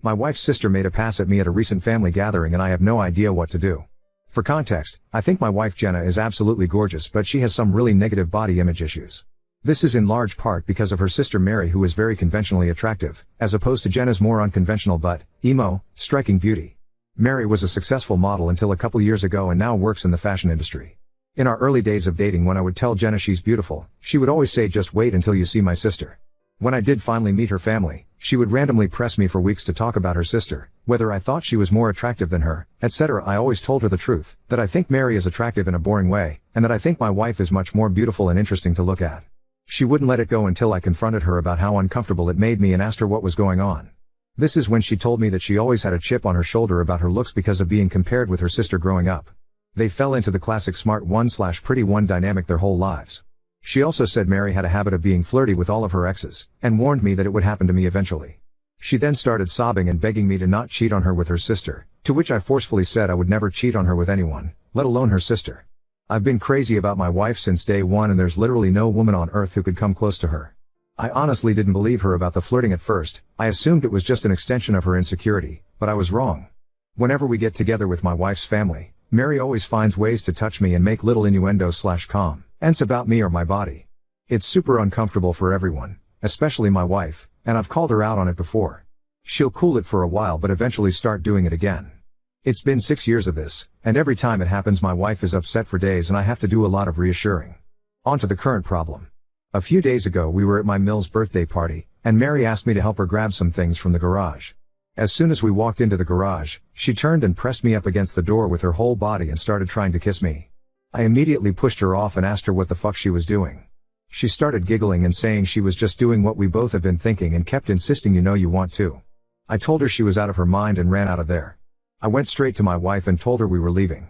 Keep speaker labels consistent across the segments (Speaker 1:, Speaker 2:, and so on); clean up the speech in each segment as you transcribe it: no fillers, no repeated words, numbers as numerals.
Speaker 1: My wife's sister made a pass at me at a recent family gathering and I have no idea what to do. For context, I think my wife Jenna is absolutely gorgeous, but she has some really negative body image issues. This is in large part because of her sister Mary, who is very conventionally attractive, as opposed to Jenna's more unconventional but, emo, striking beauty. Mary was a successful model until a couple years ago and now works in the fashion industry. In our early days of dating, when I would tell Jenna she's beautiful, she would always say, "Just wait until you see my sister." When I did finally meet her family, she would randomly press me for weeks to talk about her sister, whether I thought she was more attractive than her, etc. I always told her the truth, that I think Mary is attractive in a boring way, and that I think my wife is much more beautiful and interesting to look at. She wouldn't let it go until I confronted her about how uncomfortable it made me and asked her what was going on. This is when she told me that she always had a chip on her shoulder about her looks because of being compared with her sister growing up. They fell into the classic smart one/pretty one dynamic their whole lives. She also said Mary had a habit of being flirty with all of her exes, and warned me that it would happen to me eventually. She then started sobbing and begging me to not cheat on her with her sister, to which I forcefully said I would never cheat on her with anyone, let alone her sister. I've been crazy about my wife since day one, and there's literally no woman on earth who could come close to her. I honestly didn't believe her about the flirting at first. I assumed it was just an extension of her insecurity, but I was wrong. Whenever we get together with my wife's family, Mary always finds ways to touch me and make little innuendos/comments about me or my body. It's super uncomfortable for everyone, especially my wife, and I've called her out on it before. She'll cool it for a while but eventually start doing it again. It's been 6 years of this, and every time it happens my wife is upset for days and I have to do a lot of reassuring. On to the current problem. A few days ago we were at my Mill's birthday party, and Mary asked me to help her grab some things from the garage. As soon as we walked into the garage, she turned and pressed me up against the door with her whole body and started trying to kiss me. I immediately pushed her off and asked her what the fuck she was doing. She started giggling and saying she was just doing what we both have been thinking and kept insisting, "You know you want to." I told her she was out of her mind and ran out of there. I went straight to my wife and told her we were leaving.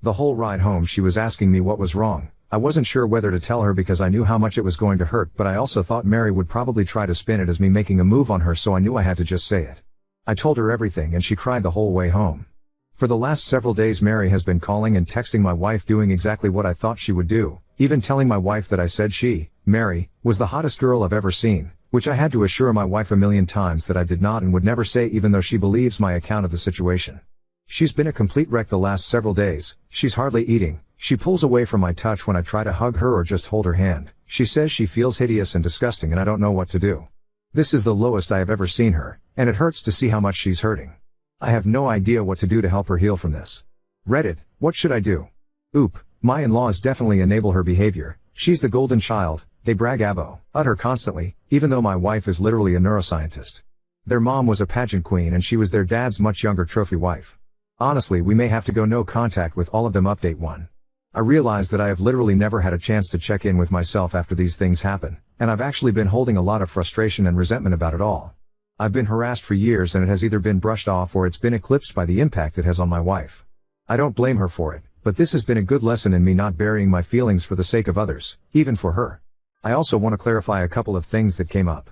Speaker 1: The whole ride home she was asking me what was wrong. I wasn't sure whether to tell her because I knew how much it was going to hurt, but I also thought Mary would probably try to spin it as me making a move on her, so I knew I had to just say it. I told her everything and she cried the whole way home. For the last several days Mary has been calling and texting my wife doing exactly what I thought she would do, even telling my wife that I said she, Mary, was the hottest girl I've ever seen, which I had to assure my wife a million times that I did not and would never say, even though she believes my account of the situation. She's been a complete wreck the last several days. She's hardly eating. She pulls away from my touch when I try to hug her or just hold her hand. She says she feels hideous and disgusting and I don't know what to do. This is the lowest I have ever seen her, and it hurts to see how much she's hurting. I have no idea what to do to help her heal from this. Reddit, what should I do? Oop, my in-laws definitely enable her behavior. She's the golden child, they brag abo at her constantly, even though my wife is literally a neuroscientist. Their mom was a pageant queen and she was their dad's much younger trophy wife. Honestly, we may have to go no contact with all of them. Update 1. I realize that I have literally never had a chance to check in with myself after these things happen, and I've actually been holding a lot of frustration and resentment about it all. I've been harassed for years and it has either been brushed off or it's been eclipsed by the impact it has on my wife. I don't blame her for it, but this has been a good lesson in me not burying my feelings for the sake of others, even for her. I also want to clarify a couple of things that came up.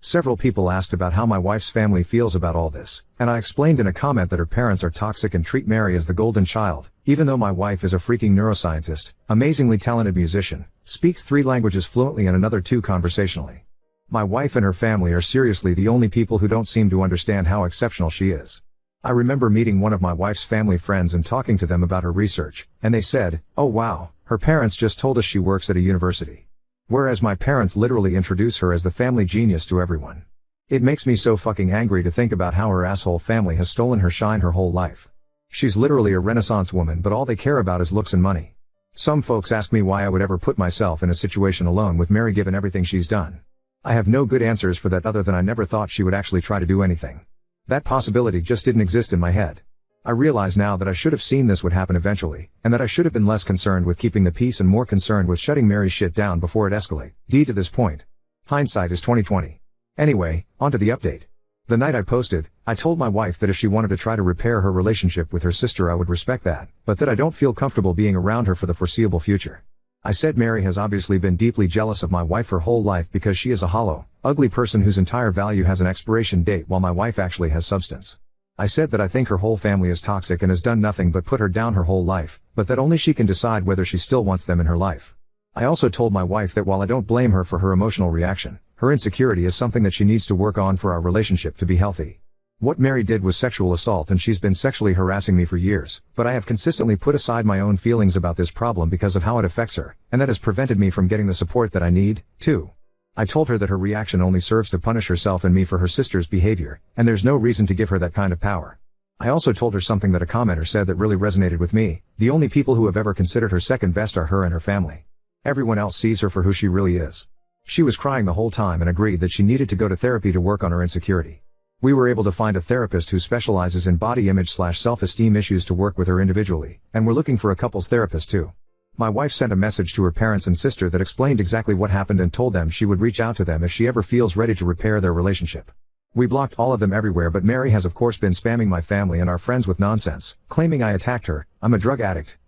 Speaker 1: Several people asked about how my wife's family feels about all this, and I explained in a comment that her parents are toxic and treat Mary as the golden child, even though my wife is a freaking neuroscientist, amazingly talented musician, speaks 3 languages fluently and another 2 conversationally. My wife and her family are seriously the only people who don't seem to understand how exceptional she is. I remember meeting one of my wife's family friends and talking to them about her research, and they said, "Oh wow, her parents just told us she works at a university." Whereas my parents literally introduce her as the family genius to everyone. It makes me so fucking angry to think about how her asshole family has stolen her shine her whole life. She's literally a Renaissance woman, but all they care about is looks and money. Some folks ask me why I would ever put myself in a situation alone with Mary given everything she's done. I have no good answers for that other than I never thought she would actually try to do anything. That possibility just didn't exist in my head. I realize now that I should have seen this would happen eventually, and that I should have been less concerned with keeping the peace and more concerned with shutting Mary's shit down before it escalated. To this point. Hindsight is 20/20. Anyway, onto the update. The night I posted, I told my wife that if she wanted to try to repair her relationship with her sister I would respect that, but that I don't feel comfortable being around her for the foreseeable future. I said Mary has obviously been deeply jealous of my wife her whole life because she is a hollow, ugly person whose entire value has an expiration date while my wife actually has substance. I said that I think her whole family is toxic and has done nothing but put her down her whole life, but that only she can decide whether she still wants them in her life. I also told my wife that while I don't blame her for her emotional reaction, her insecurity is something that she needs to work on for our relationship to be healthy. What Mary did was sexual assault and she's been sexually harassing me for years, but I have consistently put aside my own feelings about this problem because of how it affects her, and that has prevented me from getting the support that I need, too. I told her that her reaction only serves to punish herself and me for her sister's behavior, and there's no reason to give her that kind of power. I also told her something that a commenter said that really resonated with me: the only people who have ever considered her second best are her and her family. Everyone else sees her for who she really is. She was crying the whole time and agreed that she needed to go to therapy to work on her insecurity. We were able to find a therapist who specializes in body image/self-esteem issues to work with her individually, and we're looking for a couples therapist too. My wife sent a message to her parents and sister that explained exactly what happened and told them she would reach out to them if she ever feels ready to repair their relationship. We blocked all of them everywhere, but Mary has of course been spamming my family and our friends with nonsense, claiming I attacked her, I'm a drug addict,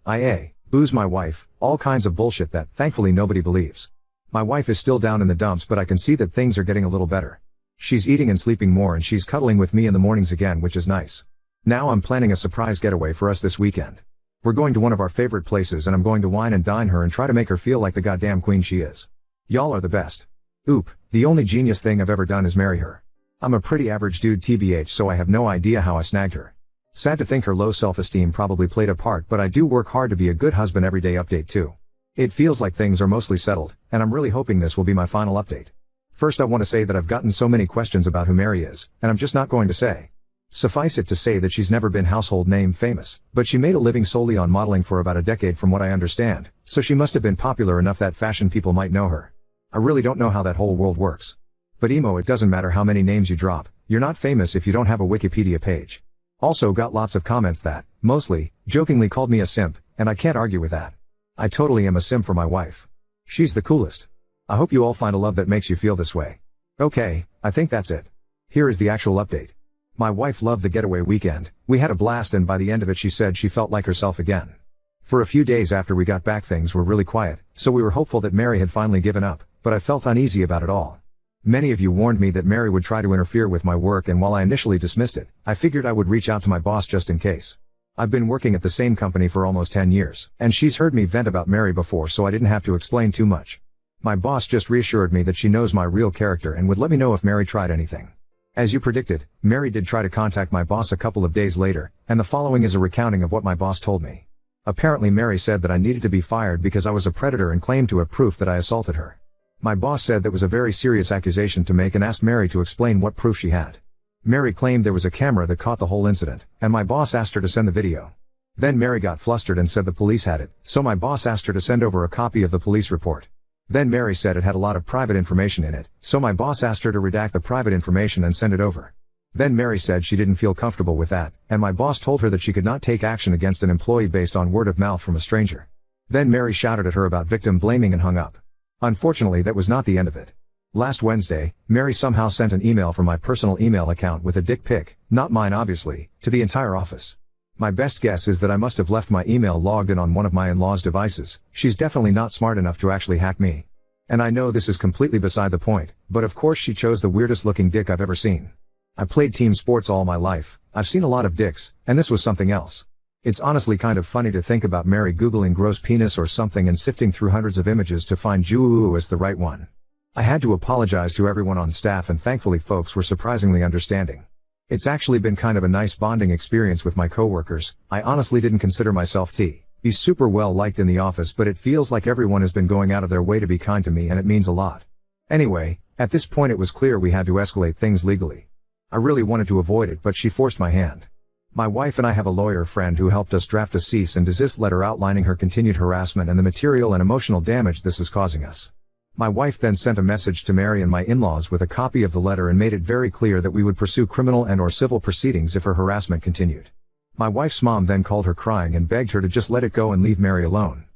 Speaker 1: booze my wife, all kinds of bullshit that, thankfully, nobody believes. My wife is still down in the dumps, but I can see that things are getting a little better. She's eating and sleeping more and she's cuddling with me in the mornings again, which is nice. Now I'm planning a surprise getaway for us this weekend. We're going to one of our favorite places and I'm going to wine and dine her and try to make her feel like the goddamn queen she is. Y'all are the best. Oop, the only genius thing I've ever done is marry her. I'm a pretty average dude tbh, so I have no idea how I snagged her. Sad to think her low self-esteem probably played a part, but I do work hard to be a good husband every day. Update 2. It feels like things are mostly settled, and I'm really hoping this will be my final update. First, I want to say that I've gotten so many questions about who Mary is, and I'm just not going to say. Suffice it to say that she's never been household name famous, but she made a living solely on modeling for about a decade from what I understand, so she must have been popular enough that fashion people might know her. I really don't know how that whole world works. But emo, it doesn't matter how many names you drop, you're not famous if you don't have a Wikipedia page. Also got lots of comments that, mostly, jokingly called me a simp, and I can't argue with that. I totally am a simp for my wife. She's the coolest. I hope you all find a love that makes you feel this way. Okay, I think that's it. Here is the actual update. My wife loved the getaway weekend, we had a blast, and by the end of it she said she felt like herself again. For a few days after we got back things were really quiet, so we were hopeful that Mary had finally given up, but I felt uneasy about it all. Many of you warned me that Mary would try to interfere with my work, and while I initially dismissed it, I figured I would reach out to my boss just in case. I've been working at the same company for almost 10 years, and she's heard me vent about Mary before, so I didn't have to explain too much. My boss just reassured me that she knows my real character and would let me know if Mary tried anything. As you predicted, Mary did try to contact my boss a couple of days later, and the following is a recounting of what my boss told me. Apparently Mary said that I needed to be fired because I was a predator and claimed to have proof that I assaulted her. My boss said that was a very serious accusation to make and asked Mary to explain what proof she had. Mary claimed there was a camera that caught the whole incident, and my boss asked her to send the video. Then Mary got flustered and said the police had it, so my boss asked her to send over a copy of the police report. Then Mary said it had a lot of private information in it, so my boss asked her to redact the private information and send it over. Then Mary said she didn't feel comfortable with that, and my boss told her that she could not take action against an employee based on word of mouth from a stranger. Then Mary shouted at her about victim blaming and hung up. Unfortunately, that was not the end of it. Last Wednesday, Mary somehow sent an email from my personal email account with a dick pic, not mine obviously, to the entire office. My best guess is that I must have left my email logged in on one of my in-laws' devices. She's definitely not smart enough to actually hack me. And I know this is completely beside the point, but of course she chose the weirdest looking dick I've ever seen. I played team sports all my life, I've seen a lot of dicks, and this was something else. It's honestly kind of funny to think about Mary googling gross penis or something and sifting through hundreds of images to find "Juu" as the right one. I had to apologize to everyone on staff, and thankfully folks were surprisingly understanding. It's actually been kind of a nice bonding experience with my coworkers. I honestly didn't consider myself to be super well liked in the office, but it feels like everyone has been going out of their way to be kind to me, and it means a lot. Anyway, at this point it was clear we had to escalate things legally. I really wanted to avoid it, but she forced my hand. My wife and I have a lawyer friend who helped us draft a cease and desist letter outlining her continued harassment and the material and emotional damage this is causing us. My wife then sent a message to Mary and my in-laws with a copy of the letter and made it very clear that we would pursue criminal and/or civil proceedings if her harassment continued. My wife's mom then called her crying and begged her to just let it go and leave Mary alone.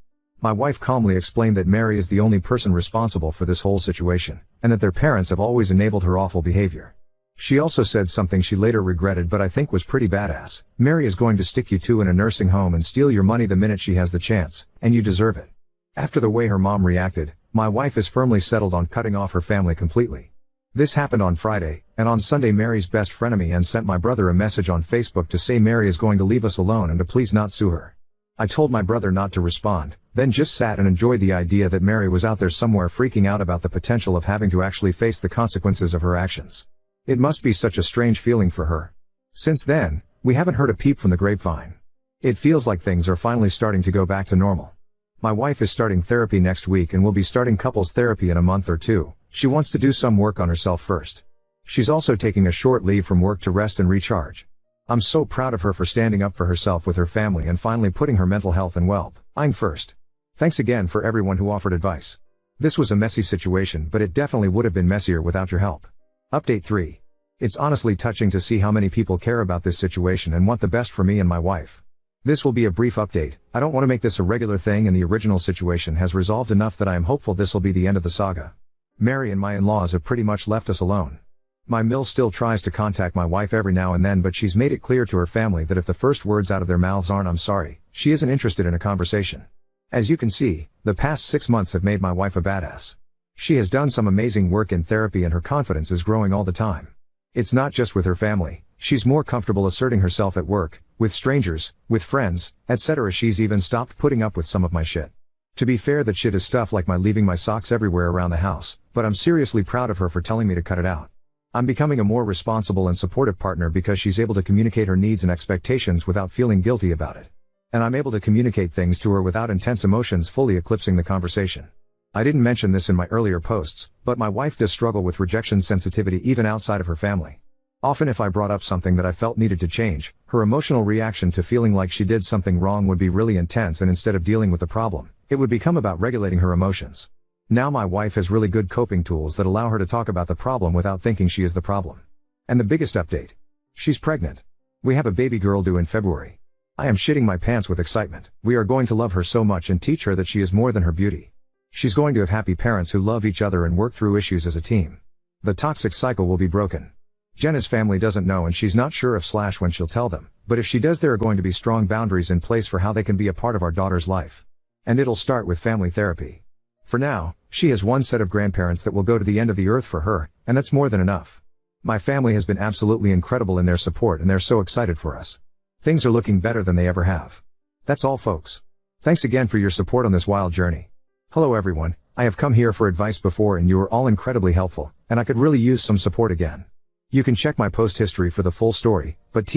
Speaker 1: My wife calmly explained that Mary is the only person responsible for this whole situation, and that their parents have always enabled her awful behavior. She also said something she later regretted but I think was pretty badass: Mary is going to stick you two in a nursing home and steal your money the minute she has the chance, and you deserve it. After the way her mom reacted, my wife is firmly settled on cutting off her family completely. This happened on Friday, and on Sunday Mary's best frenemy and sent my brother a message on Facebook to say Mary is going to leave us alone and to please not sue her. I told my brother not to respond, then just sat and enjoyed the idea that Mary was out there somewhere freaking out about the potential of having to actually face the consequences of her actions. It must be such a strange feeling for her. Since then, we haven't heard a peep from the grapevine. It feels like things are finally starting to go back to normal. My wife is starting therapy next week and will be starting couples therapy in a month or two. She wants to do some work on herself first. She's also taking a short leave from work to rest and recharge. I'm so proud of her for standing up for herself with her family and finally putting her mental health and well-being first. Thanks again for everyone who offered advice. This was a messy situation, but it definitely would have been messier without your help. Update 3. It's honestly touching to see how many people care about this situation and want the best for me and my wife. This will be a brief update. I don't want to make this a regular thing, and the original situation has resolved enough that I am hopeful this will be the end of the saga. Mary and my in-laws have pretty much left us alone. My mill still tries to contact my wife every now and then, but she's made it clear to her family that if the first words out of their mouths aren't "I'm sorry," she isn't interested in a conversation. As you can see, the past 6 months have made my wife a badass. She has done some amazing work in therapy and her confidence is growing all the time. It's not just with her family, she's more comfortable asserting herself at work, with strangers, with friends, etc. She's even stopped putting up with some of my shit. To be fair, that shit is stuff like my leaving my socks everywhere around the house, but I'm seriously proud of her for telling me to cut it out. I'm becoming a more responsible and supportive partner because she's able to communicate her needs and expectations without feeling guilty about it. And I'm able to communicate things to her without intense emotions fully eclipsing the conversation. I didn't mention this in my earlier posts, but my wife does struggle with rejection sensitivity even outside of her family. Often if I brought up something that I felt needed to change, her emotional reaction to feeling like she did something wrong would be really intense, and instead of dealing with the problem, it would become about regulating her emotions. Now my wife has really good coping tools that allow her to talk about the problem without thinking she is the problem. And the biggest update. She's pregnant. We have a baby girl due in February. I am shitting my pants with excitement. We are going to love her so much and teach her that she is more than her beauty. She's going to have happy parents who love each other and work through issues as a team. The toxic cycle will be broken. Jenna's family doesn't know, and she's not sure if / when she'll tell them, but if she does, there are going to be strong boundaries in place for how they can be a part of our daughter's life. And it'll start with family therapy. For now, she has one set of grandparents that will go to the end of the earth for her, and that's more than enough. My family has been absolutely incredible in their support, and they're so excited for us. Things are looking better than they ever have. That's all, folks. Thanks again for your support on this wild journey. Hello everyone, I have come here for advice before and you were all incredibly helpful, and I could really use some support again. You can check my post history for the full story, but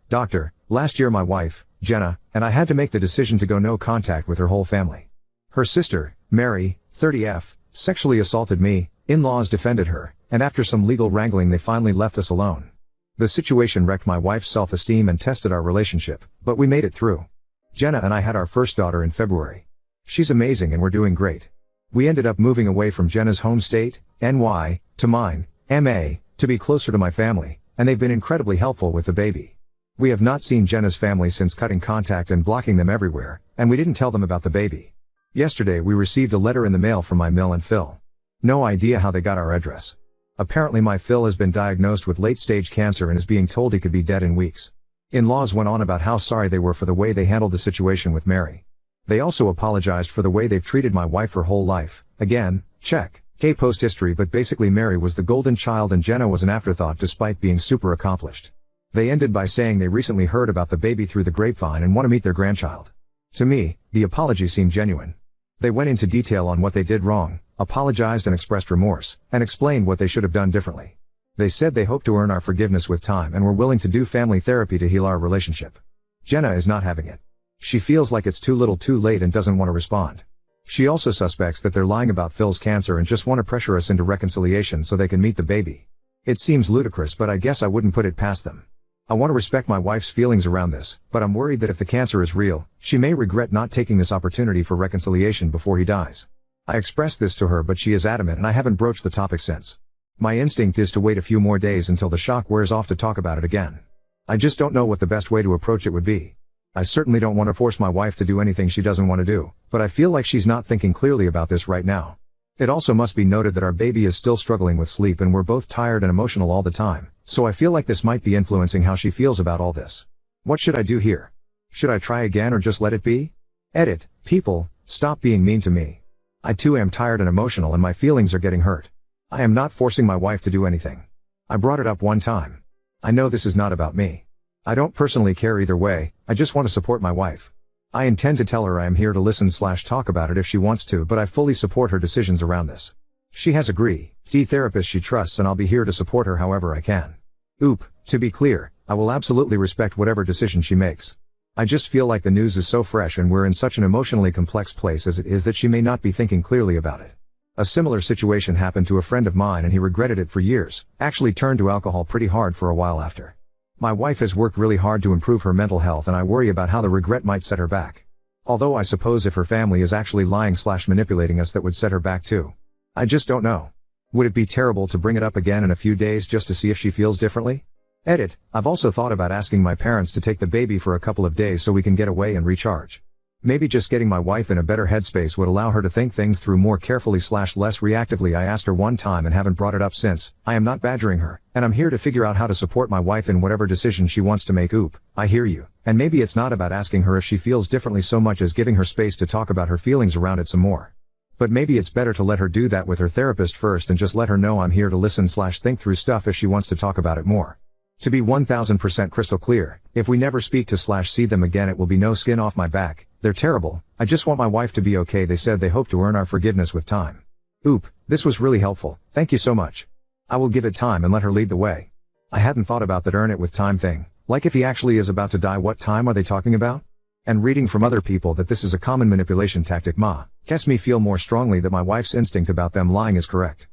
Speaker 1: Doctor, last year my wife, Jenna, and I had to make the decision to go no contact with her whole family. Her sister, Mary, 30F, sexually assaulted me, in-laws defended her, and after some legal wrangling they finally left us alone. The situation wrecked my wife's self-esteem and tested our relationship, but we made it through. Jenna and I had our first daughter in February. She's amazing and we're doing great. We ended up moving away from Jenna's home state, NY, to mine, MA, to be closer to my family, and they've been incredibly helpful with the baby. We have not seen Jenna's family since cutting contact and blocking them everywhere, and we didn't tell them about the baby. Yesterday we received a letter in the mail from my mill and Phil. No idea how they got our address. Apparently my Phil has been diagnosed with late-stage cancer and is being told he could be dead in weeks. In-laws went on about how sorry they were for the way they handled the situation with Mary. They also apologized for the way they've treated my wife her whole life. Again, check post history, but basically Mary was the golden child and Jenna was an afterthought despite being super accomplished. They ended by saying they recently heard about the baby through the grapevine and want to meet their grandchild. To me, the apology seemed genuine. They went into detail on what they did wrong, apologized and expressed remorse, and explained what they should have done differently. They said they hope to earn our forgiveness with time and were willing to do family therapy to heal our relationship. Jenna is not having it. She feels like it's too little too late and doesn't want to respond. She also suspects that they're lying about Phil's cancer and just want to pressure us into reconciliation so they can meet the baby. It seems ludicrous, but I guess I wouldn't put it past them. I want to respect my wife's feelings around this, but I'm worried that if the cancer is real, she may regret not taking this opportunity for reconciliation before he dies. I expressed this to her, but she is adamant and I haven't broached the topic since. My instinct is to wait a few more days until the shock wears off to talk about it again. I just don't know what the best way to approach it would be. I certainly don't want to force my wife to do anything she doesn't want to do, but I feel like she's not thinking clearly about this right now. It also must be noted that our baby is still struggling with sleep and we're both tired and emotional all the time, so I feel like this might be influencing how she feels about all this. What should I do here? Should I try again or just let it be? Edit, people, stop being mean to me. I too am tired and emotional and my feelings are getting hurt. I am not forcing my wife to do anything. I brought it up one time. I know this is not about me. I don't personally care either way, I just want to support my wife. I intend to tell her I am here to listen / talk about it if she wants to, but I fully support her decisions around this. She has therapist she trusts and I'll be here to support her however I can. To be clear, I will absolutely respect whatever decision she makes. I just feel like the news is so fresh and we're in such an emotionally complex place as it is that she may not be thinking clearly about it. A similar situation happened to a friend of mine and he regretted it for years, actually turned to alcohol pretty hard for a while after. My wife has worked really hard to improve her mental health and I worry about how the regret might set her back. Although I suppose if her family is actually lying/manipulating us, that would set her back too. I just don't know. Would it be terrible to bring it up again in a few days just to see if she feels differently? Edit, I've also thought about asking my parents to take the baby for a couple of days so we can get away and recharge. Maybe just getting my wife in a better headspace would allow her to think things through more carefully/less reactively. I asked her one time and haven't brought it up since. I am not badgering her, and I'm here to figure out how to support my wife in whatever decision she wants to make. Oop, I hear you. And maybe it's not about asking her if she feels differently so much as giving her space to talk about her feelings around it some more. But maybe it's better to let her do that with her therapist first and just let her know I'm here to listen/think through stuff if she wants to talk about it more. To be 1000% crystal clear, if we never speak to/see them again, it will be no skin off my back. They're terrible. I just want my wife to be okay. They said they hope to earn our forgiveness with time. Oop, this was really helpful. Thank you so much. I will give it time and let her lead the way. I hadn't thought about that earn it with time thing. Like if he actually is about to die, what time are they talking about? And reading from other people that this is a common manipulation tactic, guess me feel more strongly that my wife's instinct about them lying is correct.